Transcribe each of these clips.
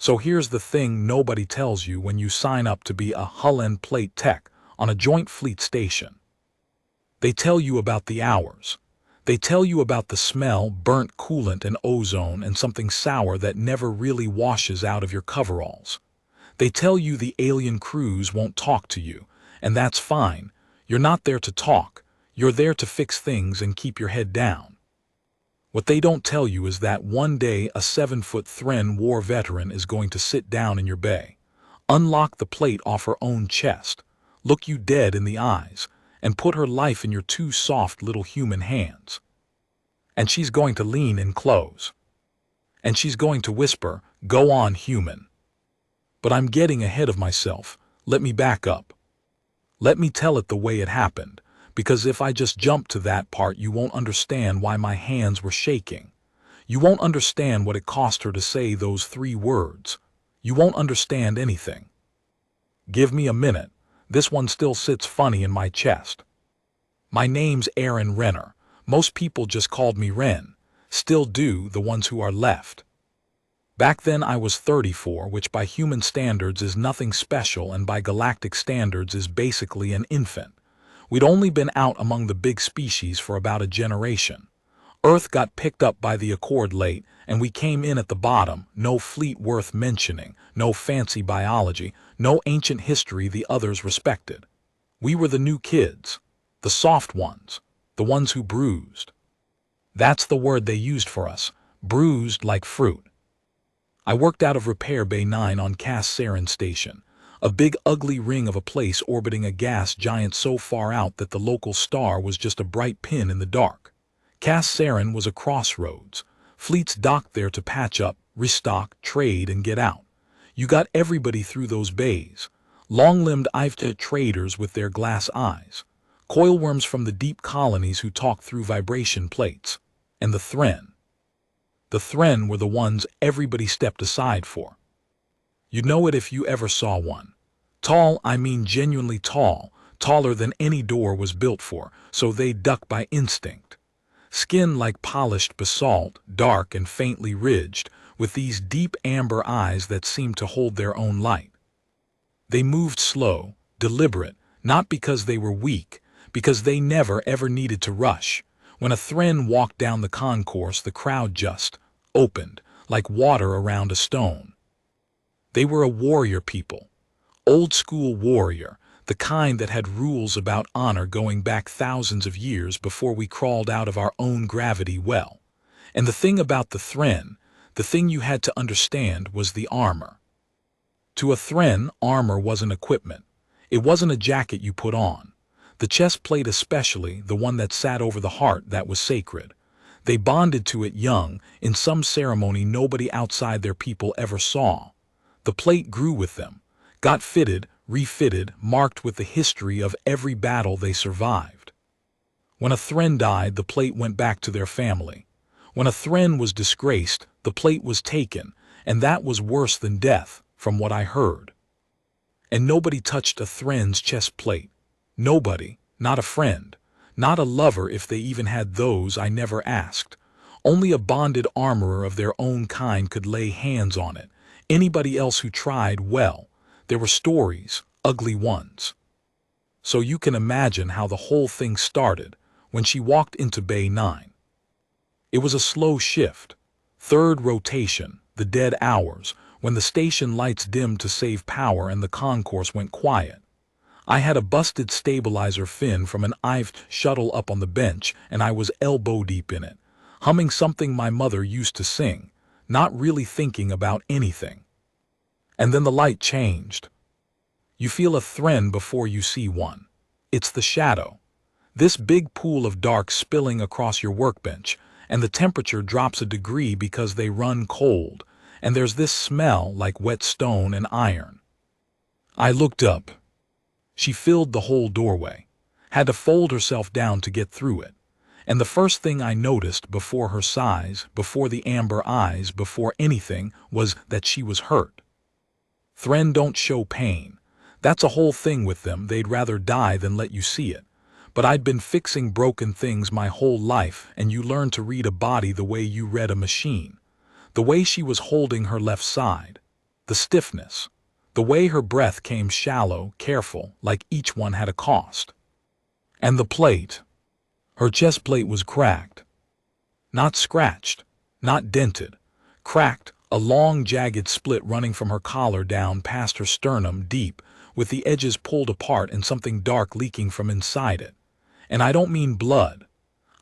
So here's the thing nobody tells you when you sign up to be a hull and plate tech on a Joint Fleet station. They tell you about the hours. They tell you about the smell, burnt coolant and ozone, and something sour that never really washes out of your coveralls. They tell you the alien crews won't talk to you, and that's fine. You're not there to talk. You're there to fix things and keep your head down. What they don't tell you is that one day a 7-foot Thren war veteran is going to sit down in your bay, unlock the plate off her own chest, look you dead in the eyes, and put her life in your two soft little human hands. And she's going to lean in close. And she's going to whisper, "Go on, human." But I'm getting ahead of myself. Let me back up. Let me tell it the way it happened, because if I just jump to that part, you won't understand why my hands were shaking. You won't understand what it cost her to say those 3 words. You won't understand anything. Give me a minute. This one still sits funny in my chest. My name's Aaron Renner. Most people just called me Ren. Still do, the ones who are left. Back then I was 34, which by human standards is nothing special and by galactic standards is basically an infant. We'd only been out among the big species for about a generation. Earth got picked up by the Accord late, and we came in at the bottom. No fleet worth mentioning, no fancy biology, no ancient history the others respected. We were the new kids, the soft ones, the ones who bruised. That's the word they used for us, bruised like fruit. I worked out of Repair Bay 9 on Cass Saren Station, a big ugly ring of a place orbiting a gas giant so far out that the local star was just a bright pin in the dark. Cass Saren was a crossroads. Fleets docked there to patch up, restock, trade, and get out. You got everybody through those bays. Long-limbed HFY traders with their glass eyes. Coilworms from the deep colonies who talked through vibration plates. And the Thren. The Thren were the ones everybody stepped aside for. You'd know it if you ever saw one. Tall, I mean genuinely tall, taller than any door was built for, so they duck by instinct. Skin like polished basalt, dark and faintly ridged, with these deep amber eyes that seemed to hold their own light. They moved slow, deliberate, not because they were weak, because they never ever needed to rush. When a Thren walked down the concourse, the crowd just opened, like water around a stone. They were a warrior people, old-school warrior, the kind that had rules about honor going back thousands of years before we crawled out of our own gravity well. And the thing about the Thren, the thing you had to understand, was the armor. To a Thren, armor wasn't equipment. It wasn't a jacket you put on. The chest plate especially, the one that sat over the heart, that was sacred. They bonded to it young, in some ceremony nobody outside their people ever saw. The plate grew with them, got fitted, refitted, marked with the history of every battle they survived. When a Thren died, the plate went back to their family. When a Thren was disgraced, the plate was taken, and that was worse than death, from what I heard. And nobody touched a Thren's chest plate. Nobody, not a friend, not a lover if they even had those. I never asked. Only a bonded armorer of their own kind could lay hands on it. Anybody else who tried, well, there were stories, ugly ones. So you can imagine how the whole thing started when she walked into Bay 9. It was a slow shift, 3rd rotation, the dead hours, when the station lights dimmed to save power and the concourse went quiet. I had a busted stabilizer fin from an HFY shuttle up on the bench, and I was elbow deep in it, humming something my mother used to sing, not really thinking about anything. And then the light changed. You feel a Thren before you see one. It's the shadow. This big pool of dark spilling across your workbench, and the temperature drops a degree because they run cold, and there's this smell like wet stone and iron. I looked up. She filled the whole doorway, had to fold herself down to get through it. And the first thing I noticed, before her size, before the amber eyes, before anything, was that she was hurt. Thren don't show pain. That's a whole thing with them. They'd rather die than let you see it. But I'd been fixing broken things my whole life, and you learn to read a body the way you read a machine. The way she was holding her left side. the stiffness, the way her breath came shallow, careful, like each one had a cost. And the plate. Her chest plate was cracked. Not scratched, not dented. Cracked, a long jagged split running from her collar down past her sternum deep, with the edges pulled apart and something dark leaking from inside it. And I don't mean blood.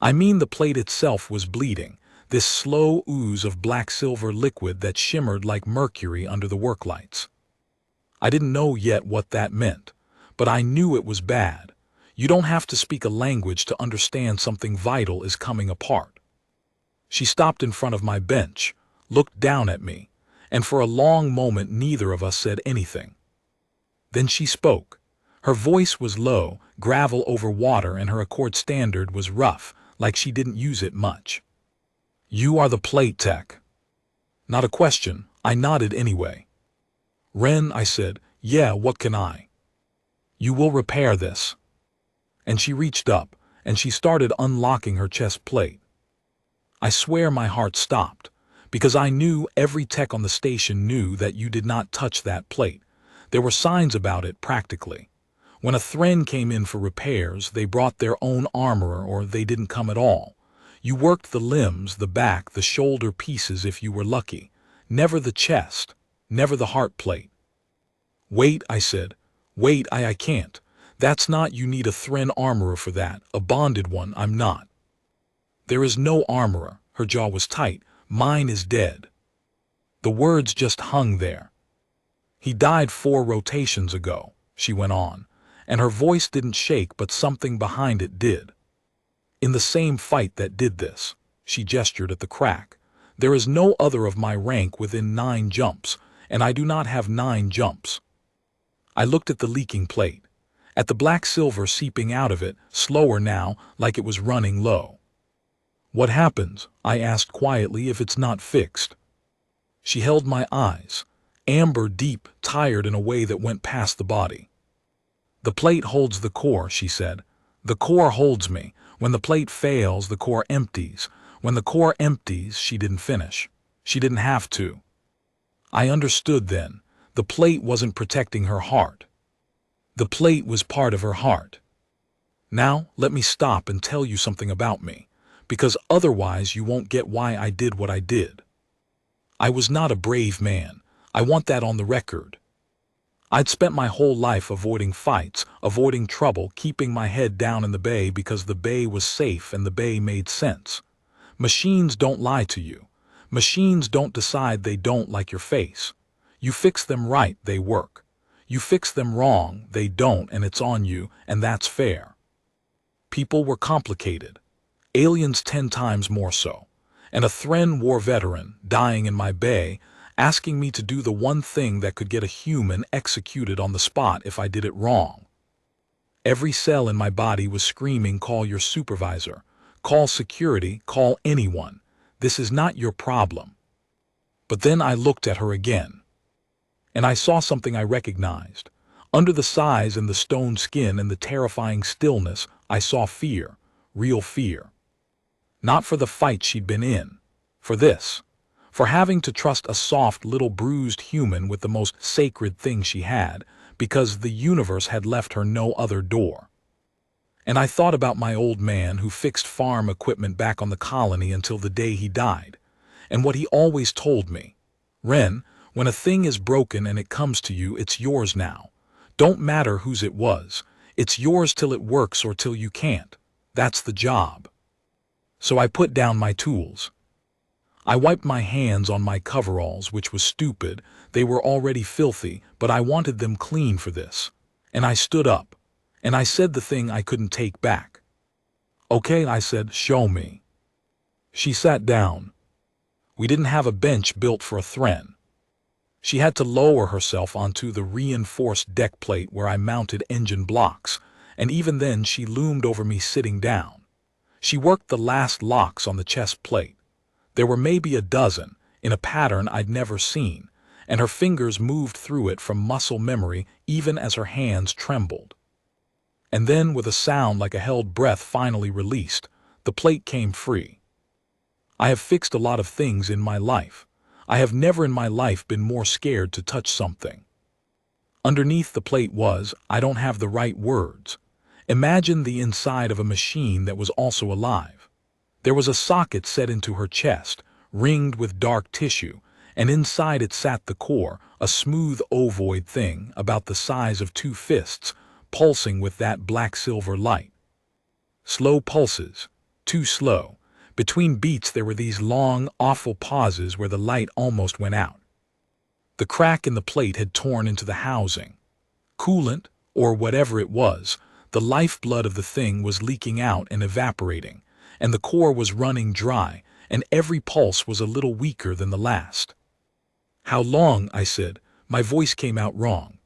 I mean the plate itself was bleeding, this slow ooze of black-silver liquid that shimmered like mercury under the work lights. I didn't know yet what that meant, but I knew it was bad. You don't have to speak a language to understand something vital is coming apart. She stopped in front of my bench, looked down at me, and for a long moment neither of us said anything. Then she spoke. Her voice was low, gravel over water, and her accord standard was rough, like she didn't use it much. "You are the plate tech." Not a question, I nodded anyway. "Ren," I said, "yeah, what can I?" "You will repair this." And she reached up, and she started unlocking her chest plate. I swear my heart stopped, because I knew every tech on the station knew that you did not touch that plate. There were signs about it, practically. When a Thren came in for repairs, they brought their own armorer or they didn't come at all. You worked the limbs, the back, the shoulder pieces if you were lucky. Never the chest, never the heart plate. "Wait," I said. "Wait, I can't. That's not, you need a Thren armorer for that, a bonded one, I'm not." "There is no armorer," her jaw was tight, "mine is dead." The words just hung there. "He died 4 rotations ago," she went on, and her voice didn't shake but something behind it did. "In the same fight that did this," she gestured at the crack. "There is no other of my rank within 9 jumps, and I do not have 9 jumps." I looked at the leaking plate, at the black silver seeping out of it, slower now, like it was running low. "What happens," I asked quietly, "if it's not fixed?" She held my eyes, amber deep, tired in a way that went past the body. "The plate holds the core," she said. "The core holds me. When the plate fails, the core empties. When the core empties," she didn't finish. She didn't have to. I understood then. The plate wasn't protecting her heart. The plate was part of her heart. Now, let me stop and tell you something about me, because otherwise you won't get why I did what I did. I was not a brave man. I want that on the record. I'd spent my whole life avoiding fights, avoiding trouble, keeping my head down in the bay because the bay was safe and the bay made sense. Machines don't lie to you. Machines don't decide they don't like your face. You fix them right, they work. You fix them wrong, they don't, and it's on you, and that's fair. People were complicated. Aliens 10 times more so. And a Thren war veteran, dying in my bay, asking me to do the one thing that could get a human executed on the spot if I did it wrong. Every cell in my body was screaming, "Call your supervisor. Call security. Call anyone. This is not your problem." But then I looked at her again. And I saw something I recognized. Under the size and the stone skin and the terrifying stillness, I saw fear, real fear. Not for the fight she'd been in. For this. For having to trust a soft little bruised human with the most sacred thing she had, because the universe had left her no other door. And I thought about my old man who fixed farm equipment back on the colony until the day he died, and what he always told me. "Ren, when a thing is broken and it comes to you, it's yours now. Don't matter whose it was. It's yours till it works or till you can't. That's the job." So I put down my tools. I wiped my hands on my coveralls, which was stupid. They were already filthy, but I wanted them clean for this. And I stood up, and I said the thing I couldn't take back. "Okay," I said, "show me." She sat down. We didn't have a bench built for a Thren. She had to lower herself onto the reinforced deck plate where I mounted engine blocks, and even then she loomed over me sitting down. She worked the last locks on the chest plate. There were maybe a dozen, in a pattern I'd never seen, and her fingers moved through it from muscle memory even as her hands trembled. And then, with a sound like a held breath finally released, the plate came free. I have fixed a lot of things in my life. I have never in my life been more scared to touch something. Underneath the plate was, I don't have the right words. Imagine the inside of a machine that was also alive. There was a socket set into her chest, ringed with dark tissue, and inside it sat the core, a smooth ovoid thing about the size of 2 fists, pulsing with that black-silver light. Slow pulses, too slow. Between beats there were these long, awful pauses where the light almost went out. The crack in the plate had torn into the housing. Coolant, or whatever it was, the lifeblood of the thing was leaking out and evaporating, and the core was running dry, and every pulse was a little weaker than the last. "How long?" I said. My voice came out wrong.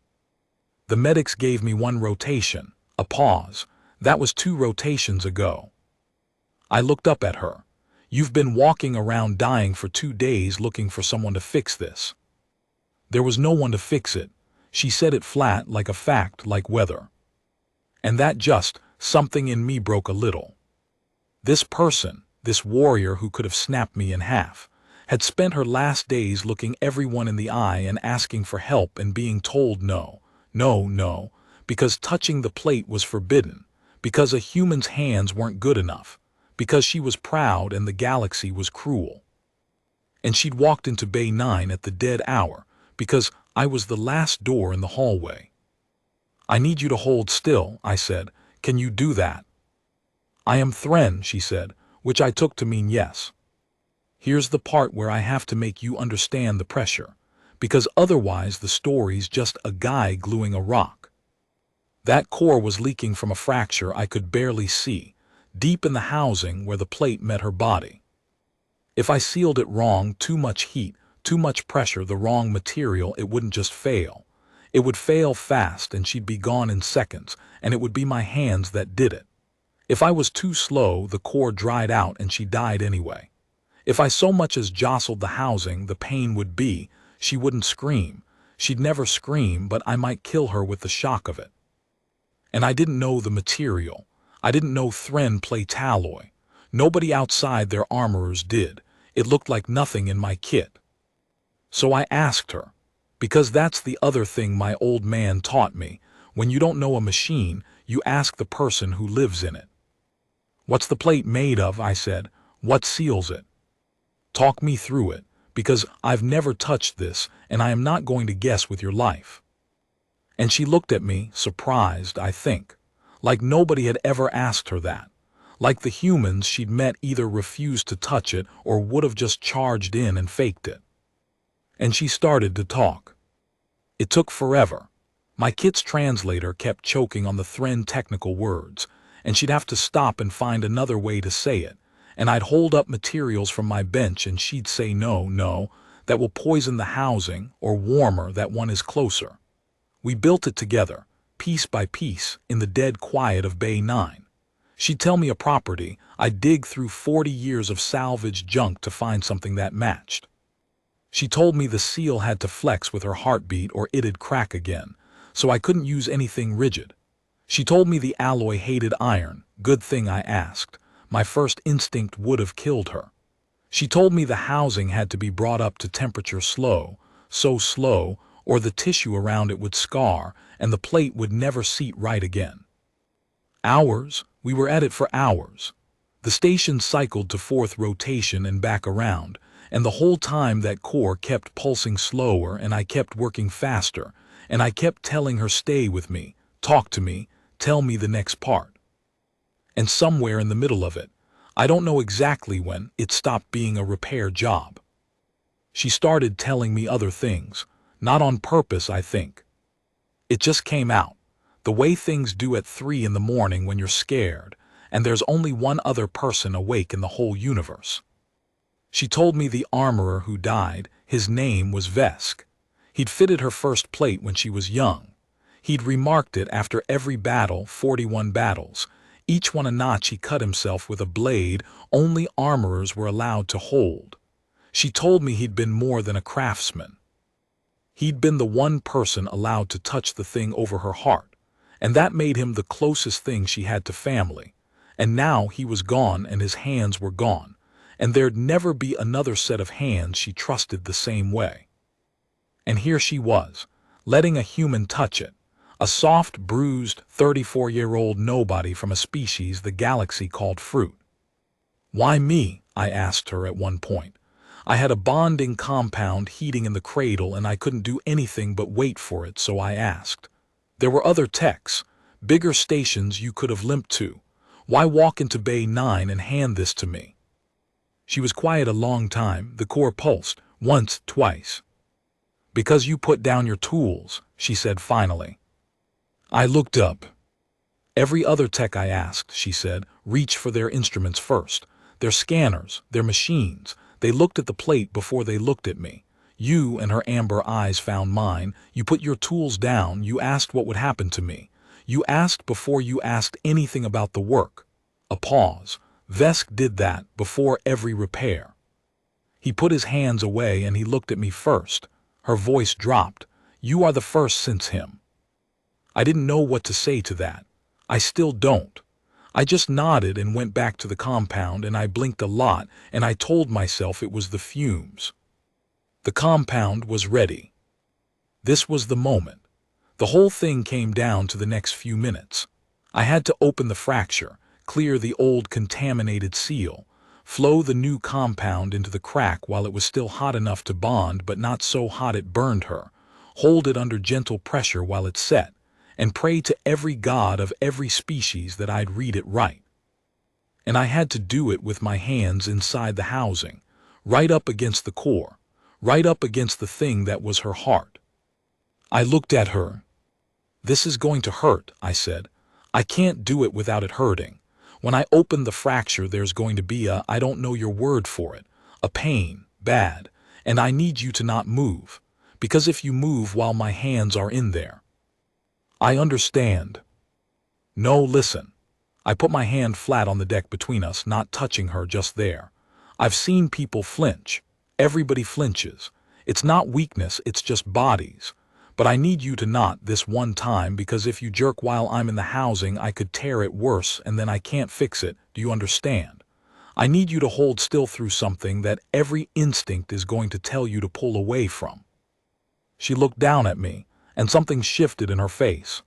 The medics gave me 1 rotation, a pause. That was 2 rotations ago. I looked up at her. "You've been walking around dying for 2 days looking for someone to fix this." There was no one to fix it. She said it flat, like a fact, like weather. And that something in me broke a little. This person, this warrior who could have snapped me in half, had spent her last days looking everyone in the eye and asking for help and being told no, no, no, because touching the plate was forbidden, because a human's hands weren't good enough, because she was proud and the galaxy was cruel. And she'd walked into Bay 9 at the dead hour, because I was the last door in the hallway. "I need you to hold still," I said. "Can you do that?" "I am Thren," she said, which I took to mean yes. "Here's the part where I have to make you understand the pressure, because otherwise the story's just a guy gluing a rock." That core was leaking from a fracture I could barely see, deep in the housing where the plate met her body. If I sealed it wrong, too much heat, too much pressure, the wrong material, it wouldn't just fail. It would fail fast and she'd be gone in seconds, and it would be my hands that did it. If I was too slow, the core dried out and she died anyway. If I so much as jostled the housing, the pain would be, she wouldn't scream. She'd never scream, but I might kill her with the shock of it. And I didn't know the material. I didn't know Thren plate alloy. Nobody outside their armorers did. It looked like nothing in my kit. So I asked her, because that's the other thing my old man taught me. When you don't know a machine, you ask the person who lives in it. "What's the plate made of?" I said. "What seals it? Talk me through it, because I've never touched this, and I am not going to guess with your life." And she looked at me, surprised, I think, like nobody had ever asked her that, like the humans she'd met either refused to touch it or would have just charged in and faked it. And she started to talk. It took forever. My kit's translator kept choking on the Thren technical words, and she'd have to stop and find another way to say it, and I'd hold up materials from my bench and she'd say no, no, that will poison the housing, or warmer, that one is closer. We built it together, piece by piece, in the dead quiet of Bay 9. She'd tell me a property, I'd dig through 40 years of salvaged junk to find something that matched. She told me the seal had to flex with her heartbeat or it'd crack again, so I couldn't use anything rigid. She told me the alloy hated iron, good thing I asked. My first instinct would have killed her. She told me the housing had to be brought up to temperature so slow, or the tissue around it would scar and the plate would never seat right again. Hours, we were at it for hours. The station cycled to 4th rotation and back around, and the whole time that core kept pulsing slower and I kept working faster, and I kept telling her stay with me, talk to me, tell me the next part. And somewhere in the middle of it, I don't know exactly when, it stopped being a repair job. She started telling me other things, not on purpose, I think. It just came out, the way things do at 3 in the morning when you're scared, and there's only one other person awake in the whole universe. She told me the armorer who died, his name was Vesk. He'd fitted her first plate when she was young. He'd remarked it after every battle, 41 battles, each one a notch he cut himself with a blade only armorers were allowed to hold. She told me he'd been more than a craftsman. He'd been the one person allowed to touch the thing over her heart, and that made him the closest thing she had to family. And now he was gone and his hands were gone, and there'd never be another set of hands she trusted the same way. And here she was, letting a human touch it, a soft, bruised, 34-year-old nobody from a species the galaxy called fruit. "Why me?" I asked her at one point. I had a bonding compound heating in the cradle and I couldn't do anything but wait for it, so I asked. There were other techs, bigger stations you could have limped to. Why walk into Bay 9 and hand this to me? She was quiet a long time. The core pulsed, once, twice. "Because you put down your tools," she said finally. I looked up. "Every other tech I asked," she said, "reached for their instruments first. Their scanners, their machines. They looked at the plate before they looked at me. You," and her amber eyes found mine, "you put your tools down, you asked what would happen to me. You asked before you asked anything about the work." A pause. "Vesk did that before every repair. He put his hands away and he looked at me first." Her voice dropped. "You are the first since him." I didn't know what to say to that. I still don't. I just nodded and went back to the compound, and I blinked a lot, and I told myself it was the fumes. The compound was ready. This was the moment. The whole thing came down to the next few minutes. I had to open the fracture, clear the old contaminated seal, flow the new compound into the crack while it was still hot enough to bond but not so hot it burned her, hold it under gentle pressure while it set, and pray to every god of every species that I'd read it right. And I had to do it with my hands inside the housing, right up against the core, right up against the thing that was her heart. I looked at her. "This is going to hurt," I said. "I can't do it without it hurting. When I open the fracture, there's going to be I don't know your word for it, a pain, bad, and I need you to not move, because if you move while my hands are in there." "I understand." "No, listen." I put my hand flat on the deck between us, not touching her, just there. "I've seen people flinch. Everybody flinches. It's not weakness, it's just bodies. But I need you to not this one time, because if you jerk while I'm in the housing, I could tear it worse and then I can't fix it. Do you understand? I need you to hold still through something that every instinct is going to tell you to pull away from." She looked down at me, and something shifted in her face.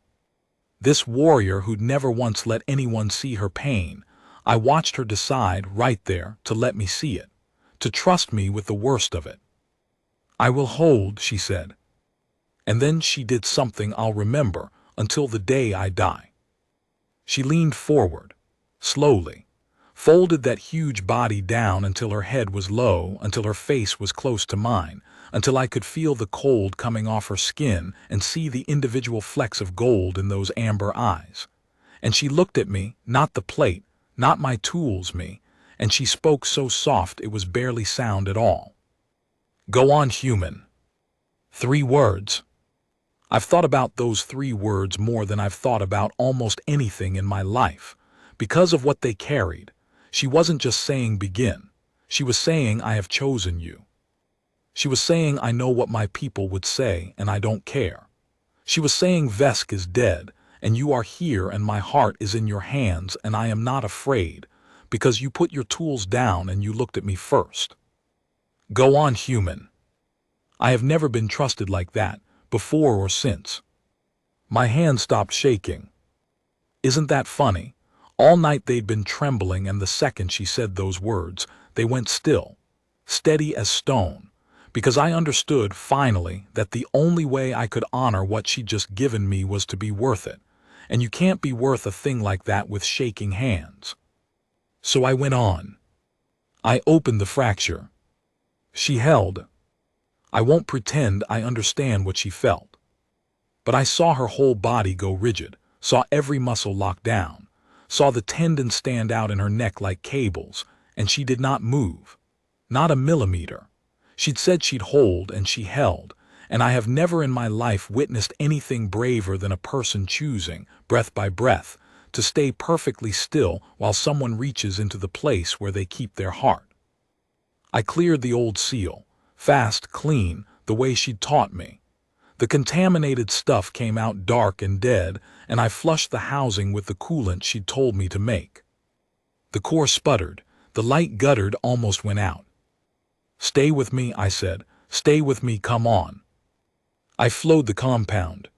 This warrior who'd never once let anyone see her pain, I watched her decide right there to let me see it, to trust me with the worst of it. "I will hold," she said. And then she did something I'll remember until the day I die. She leaned forward, slowly, folded that huge body down until her head was low, until her face was close to mine, until I could feel the cold coming off her skin and see the individual flecks of gold in those amber eyes. And she looked at me, not the plate, not my tools, me, and she spoke so soft it was barely sound at all. "Go on, human." 3 words. I've thought about those 3 words more than I've thought about almost anything in my life, because of what they carried. She wasn't just saying begin. She was saying I have chosen you. She was saying I know what my people would say and I don't care. She was saying Vesk is dead and you are here and my heart is in your hands and I am not afraid because you put your tools down and you looked at me first. Go on, human. I have never been trusted like that, before or since. My hand stopped shaking. Isn't that funny? All night they'd been trembling, and the second she said those words, they went still, steady as stone, because I understood finally that the only way I could honor what she'd just given me was to be worth it, and you can't be worth a thing like that with shaking hands. So I went on. I opened the fracture. She held. I won't pretend I understand what she felt. But I saw her whole body go rigid, saw every muscle lock down, saw the tendons stand out in her neck like cables, and she did not move. Not a millimeter. She'd said she'd hold, and she held, and I have never in my life witnessed anything braver than a person choosing, breath by breath, to stay perfectly still while someone reaches into the place where they keep their heart. I cleared the old seal, fast, clean, the way she'd taught me. The contaminated stuff came out dark and dead, and I flushed the housing with the coolant she'd told me to make. The core sputtered, The light guttered, almost went out. "Stay with me," I said. "Stay with me, come on." I flowed the compound.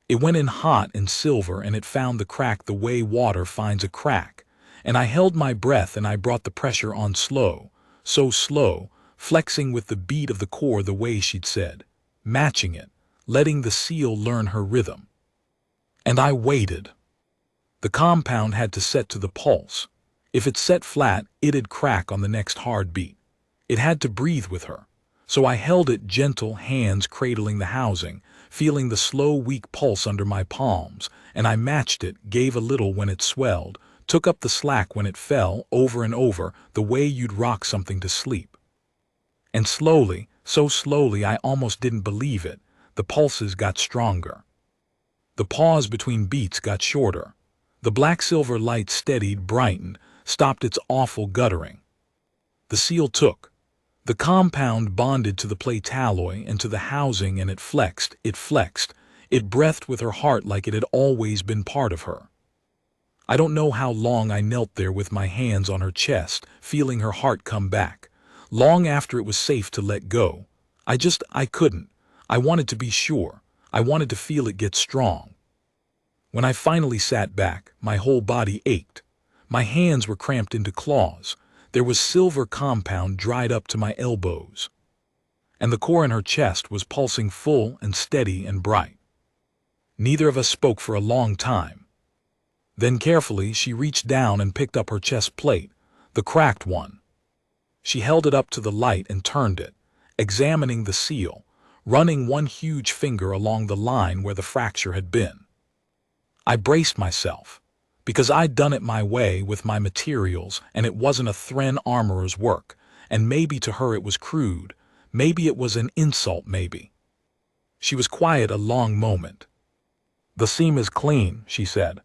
It went in hot and silver, and it found the crack the way water finds a crack. And I held my breath, and I brought the pressure on slow, so slow, flexing with the beat of the core the way she'd said, matching it, letting the seal learn her rhythm. And I waited. The compound had to set to the pulse. If it set flat, it'd crack on the next hard beat. It had to breathe with her. So I held it, gentle hands cradling the housing, feeling the slow, weak pulse under my palms, and I matched it, gave a little when it swelled, took up the slack when it fell, over and over, the way you'd rock something to sleep. And slowly, so slowly I almost didn't believe it, the pulses got stronger. The pause between beats got shorter. The black-silver light steadied, brightened, stopped its awful guttering. The seal took. The compound bonded to the plate alloy and to the housing, and it flexed, it breathed with her heart like it had always been part of her. I don't know how long I knelt there with my hands on her chest, feeling her heart come back. Long after it was safe to let go. I couldn't. I wanted to be sure. I wanted to feel it get strong. When I finally sat back, my whole body ached. My hands were cramped into claws. There was silver compound dried up to my elbows. And the core in her chest was pulsing full and steady and bright. Neither of us spoke for a long time. Then carefully she reached down and picked up her chest plate, the cracked one. She held it up to the light and turned it, examining the seal, running one huge finger along the line where the fracture had been. I braced myself, because I'd done it my way with my materials, and it wasn't a Thren armorer's work, and maybe to her it was crude, maybe it was an insult, maybe. She was quiet a long moment. "The seam is clean," she said.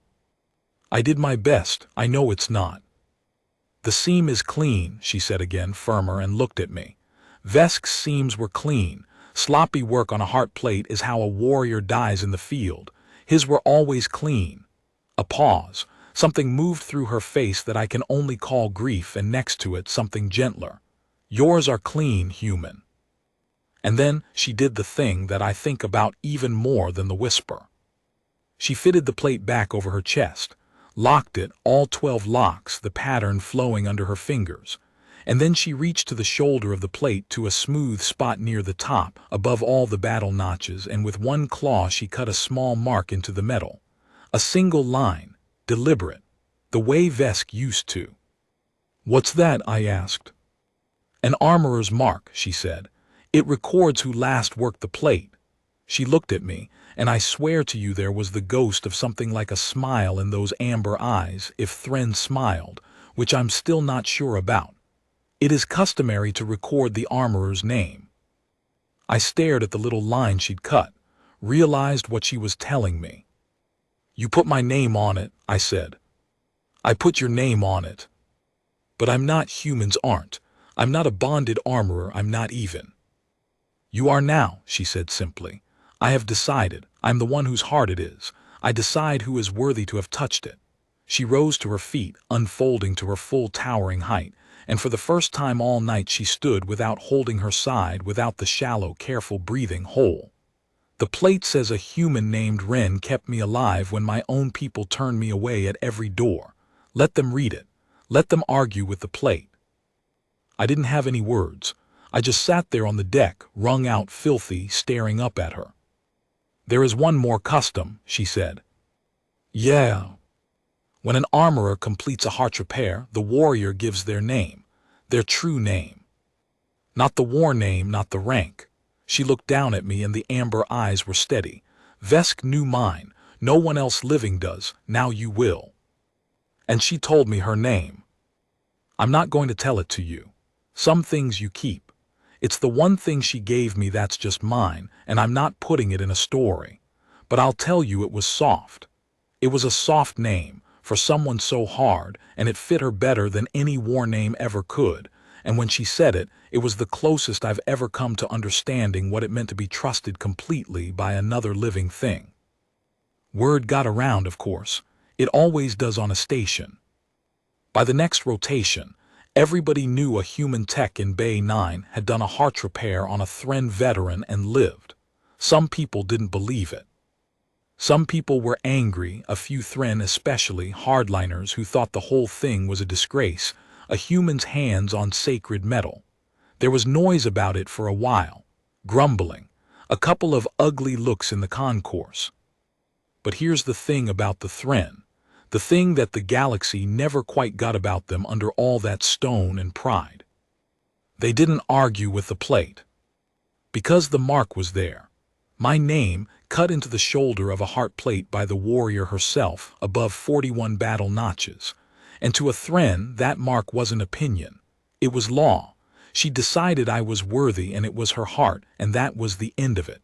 "I did my best, I know it's not." "The seam is clean," she said again, firmer, and looked at me. "Vesk's seams were clean. Sloppy work on a heart plate is how a warrior dies in the field. His were always clean." A pause. Something moved through her face that I can only call grief, and next to it something gentler. "Yours are clean, human." And then she did the thing that I think about even more than the whisper. She fitted the plate back over her chest, locked it, all 12 locks, the pattern flowing under her fingers. And then she reached to the shoulder of the plate, to a smooth spot near the top, above all the battle notches, and with one claw she cut a small mark into the metal. A single line, deliberate, the way Vesk used to. "What's that?" I asked. "An armorer's mark," she said. "It records who last worked the plate." She looked at me, and I swear to you there was the ghost of something like a smile in those amber eyes, if Thren smiled, which I'm still not sure about. It is customary to record the armorer's name. I stared at the little line she'd cut, realized what she was telling me. "You put my name on it," I said. "I put your name on it. But I'm not, humans aren't. I'm not a bonded armorer, I'm not even." "You are now," she said simply. "I have decided. I'm the one whose heart it is. I decide who is worthy to have touched it." She rose to her feet, unfolding to her full towering height, and for the first time all night she stood without holding her side, without the shallow, careful breathing whole. "The plate says a human named Ren kept me alive when my own people turned me away at every door. Let them read it. Let them argue with the plate." I didn't have any words. I just sat there on the deck, wrung out, filthy, staring up at her. "There is one more custom," she said. "Yeah. When an armorer completes a heart repair, the warrior gives their name, their true name. Not the war name, not the rank." She looked down at me, and the amber eyes were steady. "Vesk knew mine. No one else living does. Now you will." And she told me her name. I'm not going to tell it to you. Some things you keep. It's the one thing she gave me that's just mine, and I'm not putting it in a story. But I'll tell you, it was soft. It was a soft name, for someone so hard, and it fit her better than any war name ever could. And when she said it, it was the closest I've ever come to understanding what it meant to be trusted completely by another living thing. Word got around, of course. It always does on a station. By the next rotation, Everybody knew a human tech in Bay 9 had done a heart repair on a Thren veteran and lived. Some people didn't believe it. Some people were angry, a few Thren especially, hardliners who thought the whole thing was a disgrace, a human's hands on sacred metal. There was noise about it for a while, grumbling, a couple of ugly looks in the concourse. But here's the thing about the Thren, the thing that the galaxy never quite got about them under all that stone and pride. They didn't argue with the plate. Because the mark was there. My name, cut into the shoulder of a heart plate by the warrior herself, above 41 battle notches. And to a Thren, that mark wasn't opinion. It was law. She decided I was worthy, and it was her heart, and that was the end of it.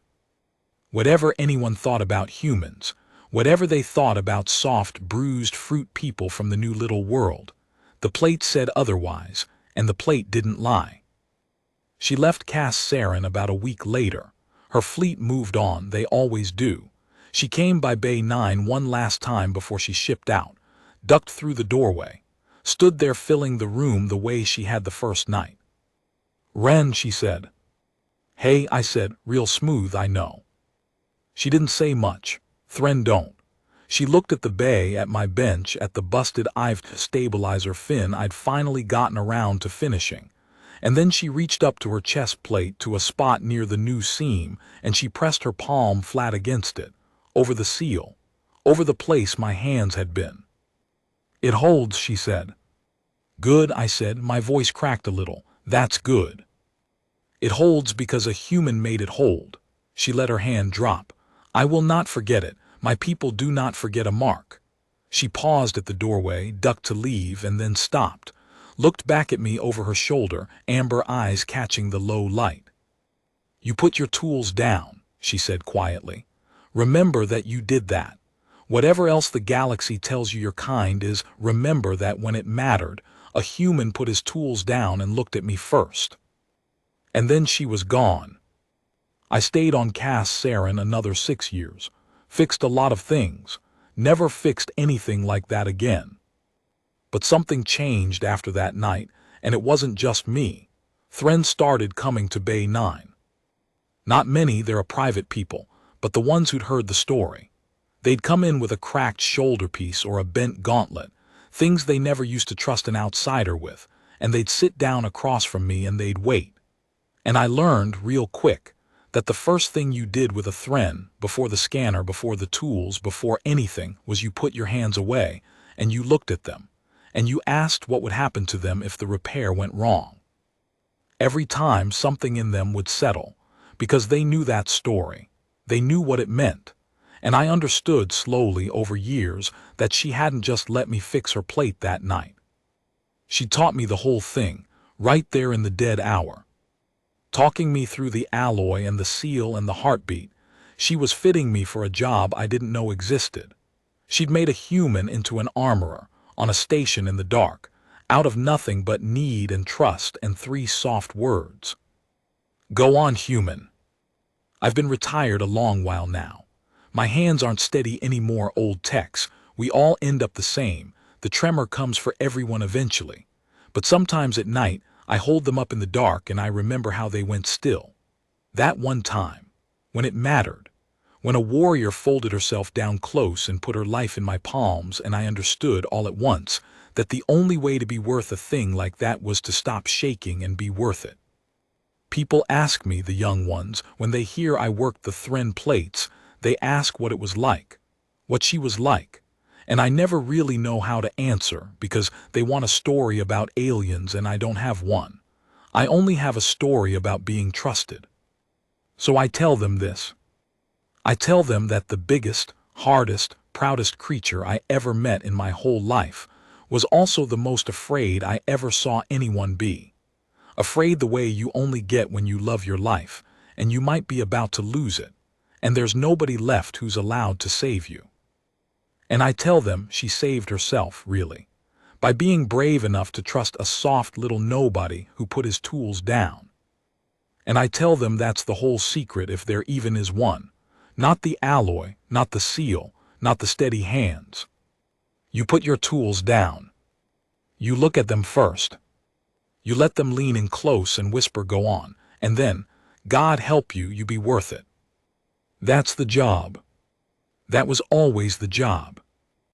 Whatever anyone thought about humans, whatever they thought about soft, bruised fruit people from the new little world, the plate said otherwise, and the plate didn't lie. She left Cass Saren about a week later. Her fleet moved on, they always do. She came by Bay 9 one last time before she shipped out, ducked through the doorway, stood there filling the room the way she had the first night. "Ren," she said. "Hey," I said, real smooth, I know. She didn't say much. Thren don't. She looked at the bay, at my bench, at the busted IVT stabilizer fin I'd finally gotten around to finishing. And then she reached up to her chest plate to a spot near the new seam, and she pressed her palm flat against it, over the seal, over the place my hands had been. "It holds," she said. "Good," I said, my voice cracked a little. "That's good." "It holds because a human made it hold." She let her hand drop. "I will not forget it. My people do not forget a mark." She paused at the doorway, ducked to leave, and then stopped. Looked back at me over her shoulder, amber eyes catching the low light. "You put your tools down," she said quietly. "Remember that you did that. Whatever else the galaxy tells you your kind is, remember that when it mattered, a human put his tools down and looked at me first." And then she was gone. I stayed on Cass Saren another 6 years. Fixed a lot of things. Never fixed anything like that again. But something changed after that night, and it wasn't just me. Thren started coming to Bay 9. Not many, they're a private people, but the ones who'd heard the story. They'd come in with a cracked shoulder piece or a bent gauntlet, things they never used to trust an outsider with, and they'd sit down across from me and they'd wait. And I learned real quick that the first thing you did with a Thren, before the scanner, before the tools, before anything, was you put your hands away, and you looked at them, and you asked what would happen to them if the repair went wrong. Every time something in them would settle, because they knew that story. They knew what it meant. And I understood slowly over years that she hadn't just let me fix her plate that night. She taught me the whole thing, right there in the dead hour. Talking me through the alloy and the seal and the heartbeat, she was fitting me for a job I didn't know existed. She'd made a human into an armorer, on a station in the dark, out of nothing but need and trust and 3 soft words. "Go on, human." I've been retired a long while now. My hands aren't steady anymore, old techs. We all end up the same. The tremor comes for everyone eventually. But sometimes at night, I hold them up in the dark and I remember how they went still. That one time, when it mattered, when a warrior folded herself down close and put her life in my palms, and I understood all at once that the only way to be worth a thing like that was to stop shaking and be worth it. People ask me, the young ones, when they hear I worked the Thren plates, they ask what it was like, what she was like. And I never really know how to answer because they want a story about aliens and I don't have one. I only have a story about being trusted. So I tell them this. I tell them that the biggest, hardest, proudest creature I ever met in my whole life was also the most afraid I ever saw anyone be. Afraid the way you only get when you love your life, and you might be about to lose it, and there's nobody left who's allowed to save you. And I tell them she saved herself, really, by being brave enough to trust a soft little nobody who put his tools down. And I tell them that's the whole secret, if there even is one. Not the alloy, not the seal, not the steady hands. You put your tools down. You look at them first. You let them lean in close and whisper, "Go on," and then, "God help you, you be worth it." That's the job. That was always the job.